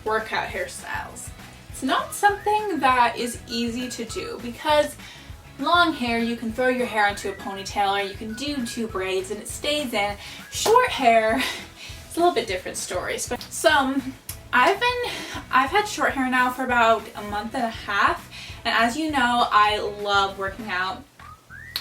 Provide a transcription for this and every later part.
workout hairstyles. It's not something that is easy to do because long hair, you can throw your hair into a ponytail or you can do 2 braids and it stays in. Short hair, it's a little bit different stories. So I've had short hair now for about a month and a half, and as you know, I love working out.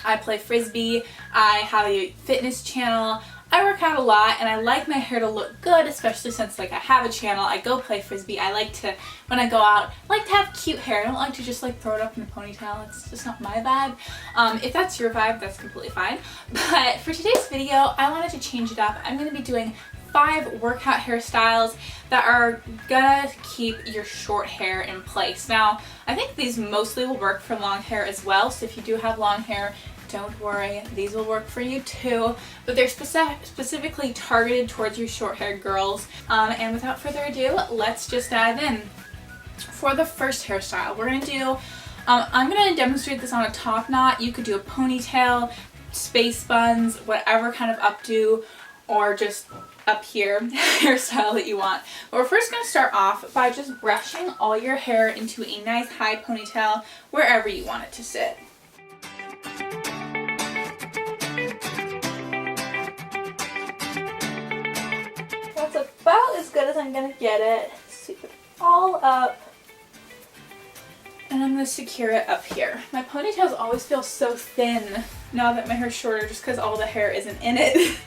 I play frisbee, I have a fitness channel, I work out a lot, and I like my hair to look good, especially since like I have a channel, I go play frisbee. I like to, when I go out, I like to have cute hair. I don't like to just like throw it up in a ponytail. It's just not my vibe. If that's your vibe, that's completely fine. But for today's video, I wanted to change it up. I'm going to be doing 5 workout hairstyles that are gonna keep your short hair in place. Now, I think these mostly will work for long hair as well, so if you do have long hair, don't worry, these will work for you too, but they're specifically targeted towards you short-haired girls. And without further ado, let's just dive in. For the first hairstyle, we're gonna do, I'm gonna demonstrate this on a top knot. You could do a ponytail, space buns, whatever kind of updo, or just up here hairstyle that you want. But we're first going to start off by just brushing all your hair into a nice high ponytail wherever you want it to sit. That's about as good as I'm going to get it. Sweep it all up. And I'm going to secure it up here. My ponytails always feel so thin now that my hair's shorter just because all the hair isn't in it.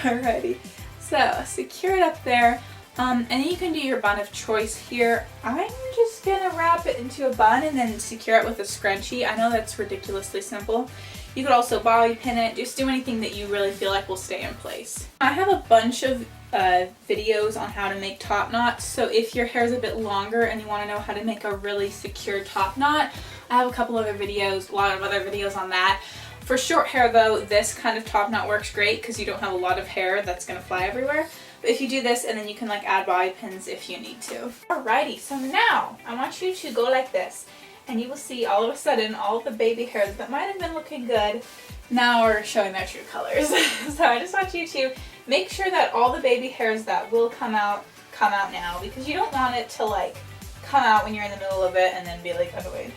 Alrighty. So secure it up there, and then you can do your bun of choice here. I'm just gonna wrap it into a bun and then secure it with a scrunchie. I know that's ridiculously simple. You could also bobby pin it, just do anything that you really feel like will stay in place. I have a bunch of videos on how to make top knots, so if your hair is a bit longer and you want to know how to make a really secure top knot, I have a couple other videos, a lot of other videos on that. For short hair though, this kind of top knot works great because you don't have a lot of hair that's going to fly everywhere. But if you do this, and then you can like add bobby pins if you need to. Alrighty, so now I want you to go like this, and you will see all of a sudden all of the baby hairs that might have been looking good now are showing their true colors. So I just want you to make sure that all the baby hairs that will come out now, because you don't want it to like come out when you're in the middle of it and then be like, oh wait.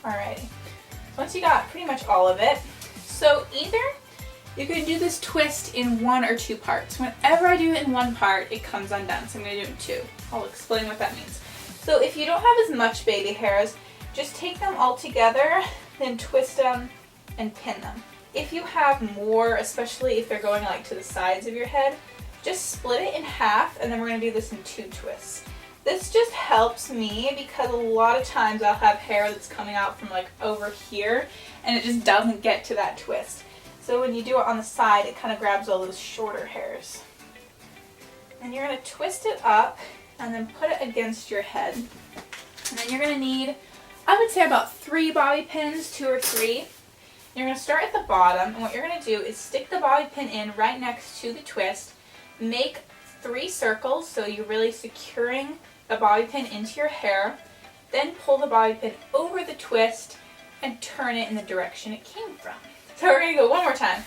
Alrighty. Once you got pretty much all of it, so either you can do this twist in 1 or 2 parts. Whenever I do it in 1 part, it comes undone, so I'm going to do it in 2. I'll explain what that means. So if you don't have as much baby hairs, just take them all together, then twist them and pin them. If you have more, especially if they're going like to the sides of your head, just split it in half, and then we're going to do this in 2 twists. This just helps me because a lot of times I'll have hair that's coming out from like over here and it just doesn't get to that twist. So when you do it on the side, it kind of grabs all those shorter hairs. And you're going to twist it up and then put it against your head. And then you're going to need, I would say about 3 bobby pins, 2 or 3. You're going to start at the bottom, and what you're going to do is stick the bobby pin in right next to the twist, make 3 circles so you're really securing the bobby pin into your hair, then pull the bobby pin over the twist and turn it in the direction it came from. So we're going to go one more time.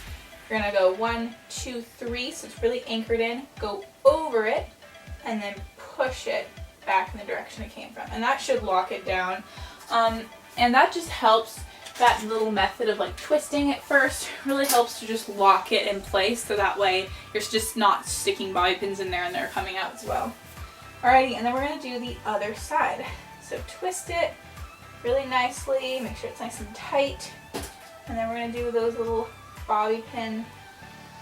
You're going to go 1, 2, 3, so it's really anchored in, go over it, and then push it back in the direction it came from. And that should lock it down. And that just helps, that little method of like twisting it first really helps to just lock it in place, so that way you're just not sticking bobby pins in there and they're coming out as well. Alrighty, and then we're going to do the other side. So twist it really nicely, make sure it's nice and tight, and then we're going to do those little bobby pin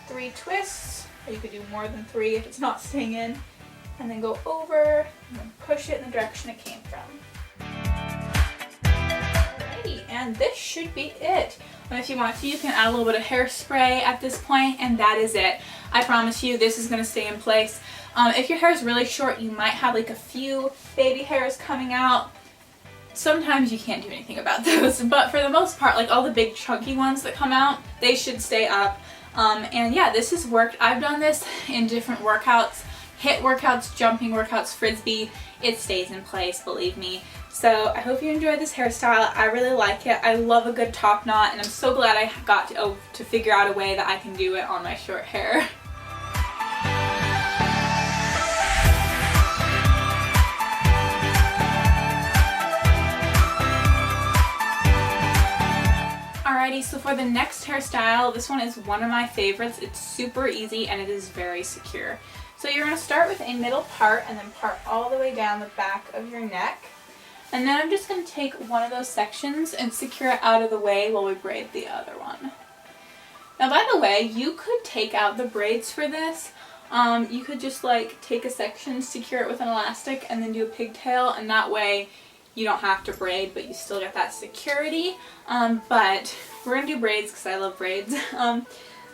3 twists, or you could do more than 3 if it's not staying in, and then go over and then push it in the direction it came from. Alrighty, and this should be it. And if you want to, you can add a little bit of hairspray at this point, and that is it. I promise you this is going to stay in place. If your hair is really short, you might have like a few baby hairs coming out. Sometimes you can't do anything about those, but for the most part, like all the big chunky ones that come out, they should stay up. And yeah, this has worked. I've done this in different workouts, HIIT workouts, jumping workouts, frisbee. It stays in place, believe me. So I hope you enjoyed this hairstyle. I really like it. I love a good top knot, and I'm so glad I got to figure out a way that I can do it on my short hair. so for the next hairstyle, this one is one of my favorites. It's super easy and it is very secure. So you're going to start with a middle part and then part all the way down the back of your neck. And then I'm just going to take one of those sections and secure it out of the way while we braid the other one. Now, by the way, you could take out the braids for this. You could just like take a section, secure it with an elastic, and then do a pigtail, and that way you don't have to braid, but you still get that security. But we're going to do braids because I love braids.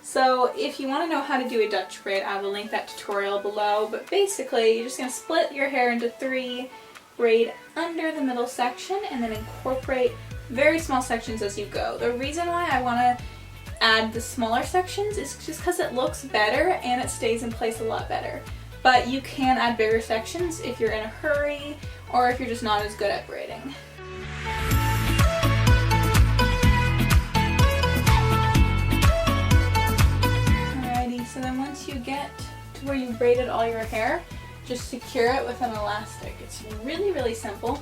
So if you want to know how to do a Dutch braid, I will link that tutorial below. But basically, you're just going to split your hair into 3, braid under the middle section, and then incorporate very small sections as you go. The reason why I want to add the smaller sections is just because it looks better and it stays in place a lot better. But you can add bigger sections if you're in a hurry or if you're just not as good at braiding. So then once you get to where you've braided all your hair, just secure it with an elastic. It's really, really simple.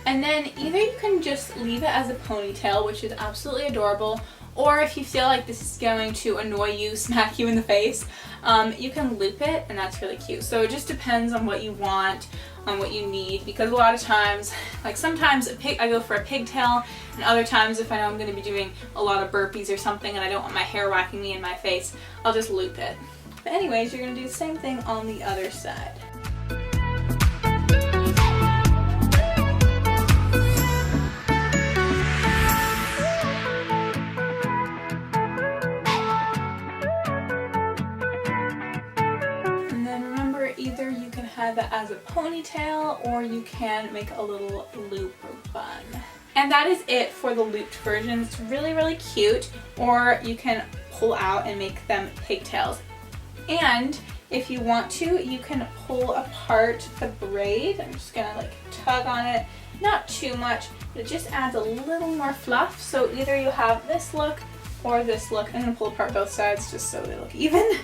And then either you can just leave it as a ponytail, which is absolutely adorable, or if you feel like this is going to annoy you, smack you in the face, you can loop it, and that's really cute. So it just depends on what you want, on what you need, because a lot of times, like sometimes I go for a pigtail, and other times if I know I'm going to be doing a lot of burpees or something and I don't want my hair whacking me in my face, I'll just loop it. But anyways, you're going to do the same thing on the other side. Either you can have it as a ponytail or you can make a little loop or bun. And that is it for the looped version. It's really, really cute. Or you can pull out and make them pigtails. And if you want to, you can pull apart the braid. I'm just gonna like tug on it, not too much, but it just adds a little more fluff. So either you have this look or this look. I'm gonna pull apart both sides just so they look even.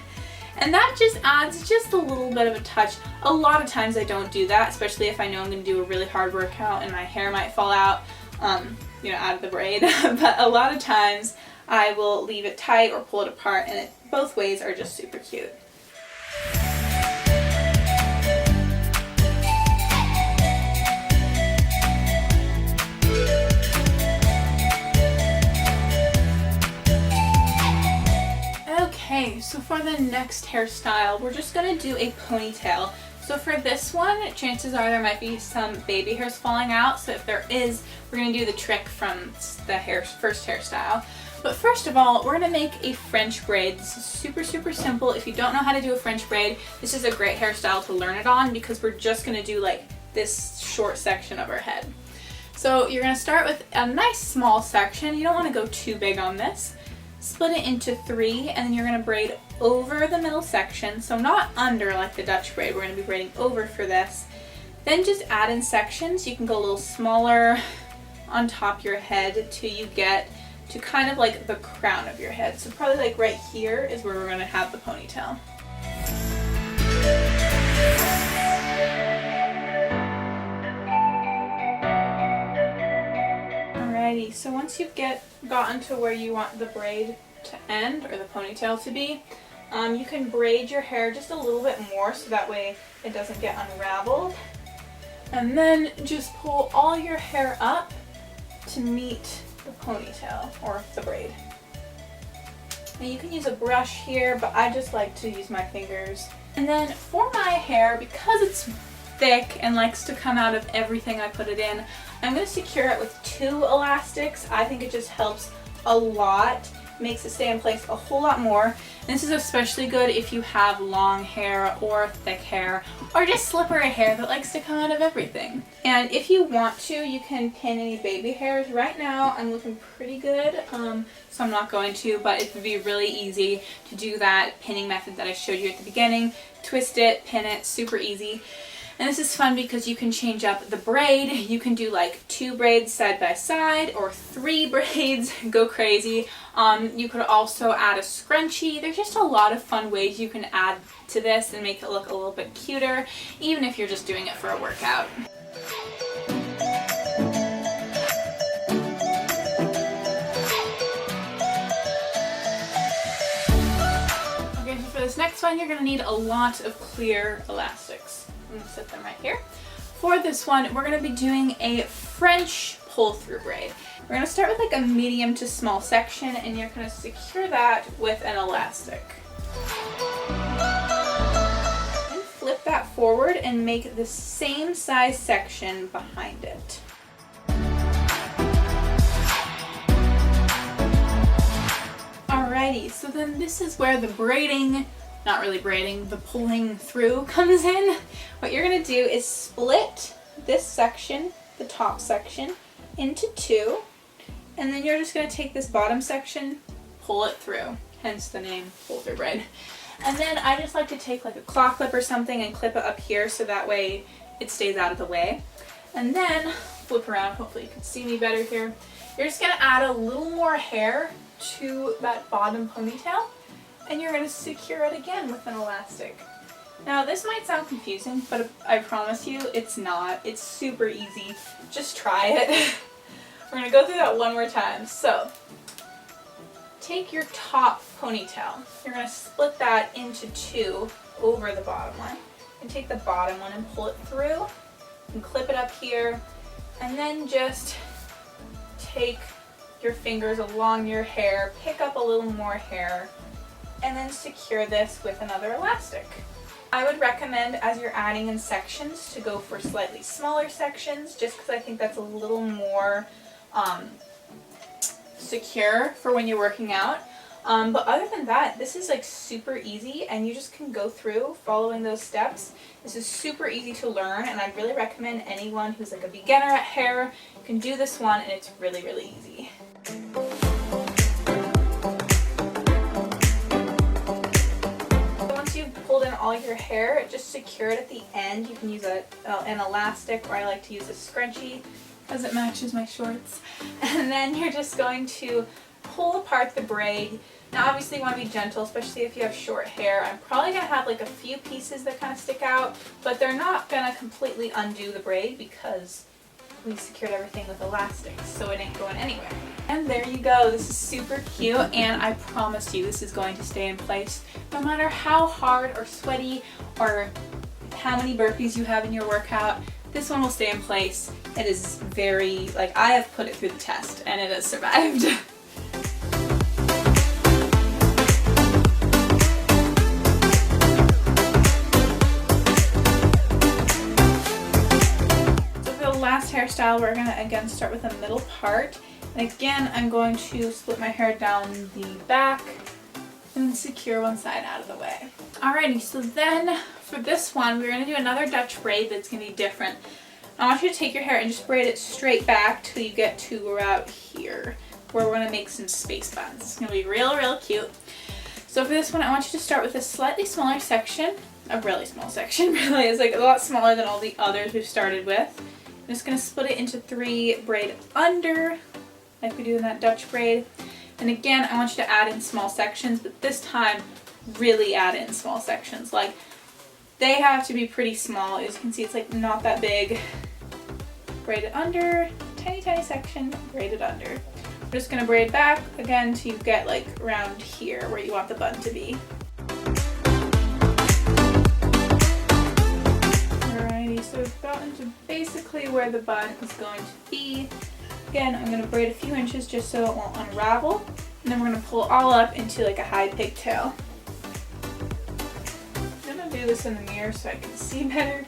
And that just adds just a little bit of a touch. A lot of times I don't do that, especially if I know I'm going to do a really hard workout and my hair might fall out, you know, out of the braid. But a lot of times I will leave it tight or pull it apart, and both ways are just super cute. Okay, so for the next hairstyle, we're just going to do a ponytail. So for this one, chances are there might be some baby hairs falling out. So if there is, we're going to do the trick from the first hairstyle. But first of all, we're going to make a French braid. This is super, super simple. If you don't know how to do a French braid, this is a great hairstyle to learn it on because we're just going to do like this short section of our head. So you're going to start with a nice small section. You don't want to go too big on this. Split it into 3, and then you're going to braid over the middle section, so not under like the Dutch braid. We're going to be braiding over for this. Then just add in sections. You can go a little smaller on top of your head till you get to kind of like the crown of your head. So probably like right here is where we're going to have the ponytail. Alrighty, so once you've gotten to where you want the braid to end, or the ponytail to be, you can braid your hair just a little bit more so that way it doesn't get unraveled. And then just pull all your hair up to meet the ponytail, or the braid. And you can use a brush here, but I just like to use my fingers. And then for my hair, because it's thick and likes to come out of everything I put it in, I'm going to secure it with 2 elastics. I think it just helps a lot, makes it stay in place a whole lot more. And this is especially good if you have long hair or thick hair or just slippery hair that likes to come out of everything. And if you want to, you can pin any baby hairs. Right now I'm looking pretty good, so I'm not going to, but it would be really easy to do that pinning method that I showed you at the beginning. Twist it, pin it, super easy. And this is fun because you can change up the braid. You can do like 2 braids side by side or 3 braids, go crazy. You could also add a scrunchie. There's just a lot of fun ways you can add to this and make it look a little bit cuter, even if you're just doing it for a workout. next one, you're going to need a lot of clear elastics. I'm going to set them right here. For this one, we're going to be doing a French pull-through braid. We're going to start with like a medium to small section, and you're going to secure that with an elastic. And flip that forward and make the same size section behind it. Alrighty, so then this is where the braiding, not really braiding, the pulling through comes in. What you're going to do is split this section, the top section, into two, and then you're just going to take this bottom section, pull it through, hence the name pull through braid. And then I just like to take like a claw clip or something and clip it up here so that way it stays out of the way. And then flip around, hopefully you can see me better here. You're just going to add a little more hair to that bottom ponytail, and you're going to secure it again with an elastic. Now this might sound confusing, but I promise you it's not. It's super easy. Just try it. We're going to go through that one more time. So take your top ponytail. You're going to split that into two over the bottom one. And take the bottom one and pull it through and clip it up here, and then just take your fingers along your hair, pick up a little more hair, and then secure this with another elastic. I would recommend, as you're adding in sections, to go for slightly smaller sections, just because I think that's a little more secure for when you're working out. But other than that, this is like super easy, and you just can go through following those steps. This is super easy to learn, and I really recommend anyone who's like a beginner at hair can do this one, and it's really, really easy. Once you've pulled in all your hair, just secure it at the end. You can use an elastic, or I like to use a scrunchie as it matches my shorts. And then you're just going to pull apart the braid. Now obviously you want to be gentle, especially if you have short hair. I'm probably going to have like a few pieces that kind of stick out, but they're not going to completely undo the braid because we secured everything with elastics, so it ain't going anywhere. And there you go. This is super cute, and I promise you this is going to stay in place no matter how hard or sweaty or how many burpees you have in your workout. This one will stay in place. It is very, like, I have put it through the test and it has survived. Last hairstyle, we're going to again start with the middle part, and again I'm going to split my hair down the back and secure one side out of the way. Alrighty, so then for this one we're going to do another Dutch braid that's going to be different. I want you to take your hair and just braid it straight back till you get to about here, where we're going to make some space buns. It's going to be real cute. So for this one I want you to start with a slightly smaller section, a really small section really. It's like a lot smaller than all the others we've started with. I'm just going to split it into 3 braid under, like we do in that Dutch braid. And again, I want you to add in small sections, but this time, really add in small sections. Like, they have to be pretty small. As you can see, it's like not that big. Braid it under, tiny section, braid it under. I'm just going to braid back, again, till you get like around here where you want the bun to be. So we've gotten to basically where the bun is going to be. Again, I'm going to braid a few inches just so it won't unravel. And then we're going to pull all up into like a high pigtail. I'm going to do this in the mirror so I can see better.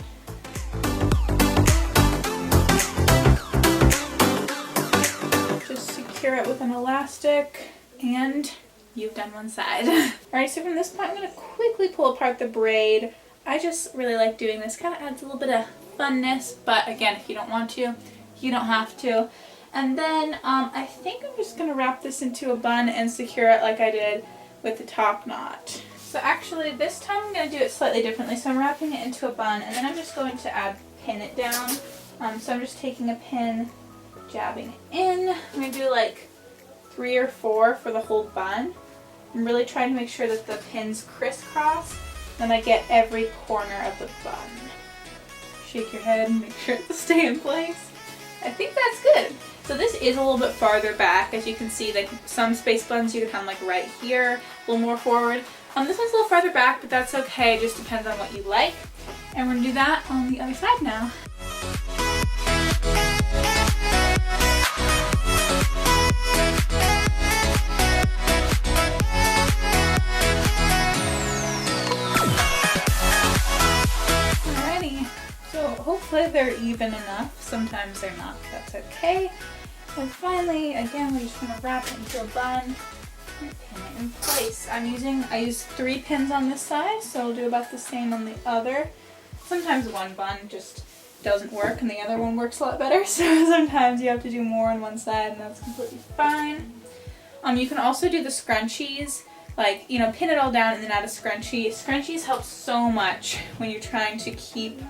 Just secure it with an elastic, and you've done one side. Alright, so from this point I'm going to quickly pull apart the braid. I just really like doing this. Kind of adds a little bit of funness, but again, if you don't want to, you don't have to. And then I think I'm just going to wrap this into a bun and secure it like I did with the top knot. So actually this time I'm going to do it slightly differently. So I'm wrapping it into a bun, and then I'm just going to pin it down. So I'm just taking a pin, jabbing it in. I'm going to do like 3 or 4 for the whole bun. I'm really trying to make sure that the pins crisscross. Then I get every corner of the bun. Shake your head and make sure it will stay in place. I think that's good. So this is a little bit farther back. As you can see, like some space buns you can have like right here, a little more forward. This one's a little farther back, but that's okay. It just depends on what you like. And we're gonna do that on the other side now. Alrighty, so hopefully they're even enough. Sometimes they're not, but that's okay. And finally, again, we're just gonna wrap it into a bun and pin it in place. I use 3 pins on this side, so I'll do about the same on the other. Sometimes one bun just doesn't work and the other one works a lot better, so sometimes you have to do more on one side and that's completely fine. You can also do the scrunchies, like, you know, pin it all down and then add a scrunchie. Scrunchies help so much when you're trying to keep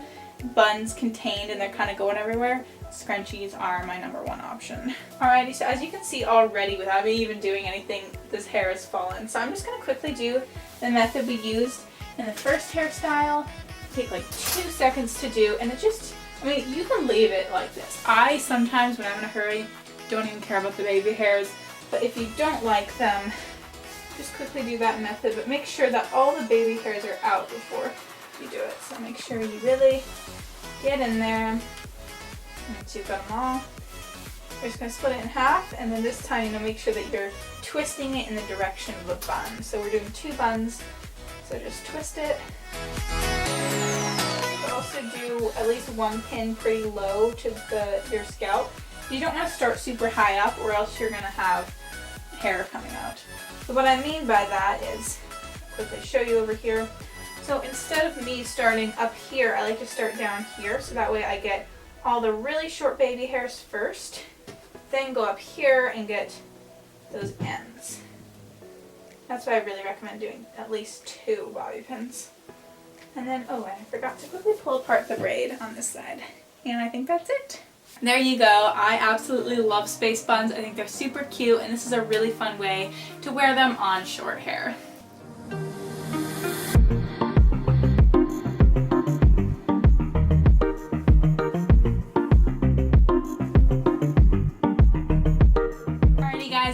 buns contained and they're kind of going everywhere. Scrunchies are my #1 option. Alrighty, so as you can see already, without me even doing anything, this hair has fallen. So I'm just going to quickly do the method we used in the first hairstyle. Take like 2 seconds to do, and it just, I mean, you can leave it like this. I sometimes, when I'm in a hurry, don't even care about the baby hairs, but if you don't like them, just quickly do that method, but make sure that all the baby hairs are out before you do it. So make sure you really get in there. Once you've got them all, you're just going to split it in half, and then this time, you know, make sure that you're twisting it in the direction of a bun. So we're doing 2 buns, so just twist it. You can also do at least 1 pin pretty low to your scalp. You don't want to start super high up or else you're going to have hair coming out. So what I mean by that is, I'll quickly show you over here. So instead of me starting up here, I like to start down here, so that way I get all the really short baby hairs first, then go up here and get those ends. That's why I really recommend doing at least 2 bobby pins. And then, oh, I forgot to quickly pull apart the braid on this side. And I think that's it. There you go. I absolutely love space buns. I think they're super cute, and this is a really fun way to wear them on short hair.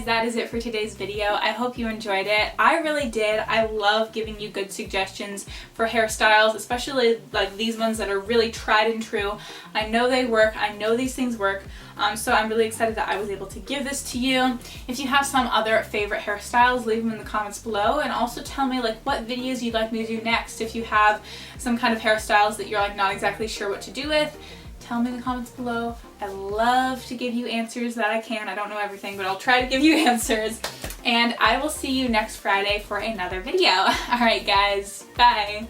That is it for today's video. I hope you enjoyed it. I really did. I love giving you good suggestions for hairstyles, especially like these ones that are really tried and true. I know they work. I know these things work. So I'm really excited that I was able to give this to you. If you have some other favorite hairstyles, leave them in the comments below, and also tell me like what videos you'd like me to do next. If you have some kind of hairstyles that you're like not exactly sure what to do with, tell me in the comments below. I love to give you answers that I can. I don't know everything, but I'll try to give you answers. And I will see you next Friday for another video. Alright guys, bye!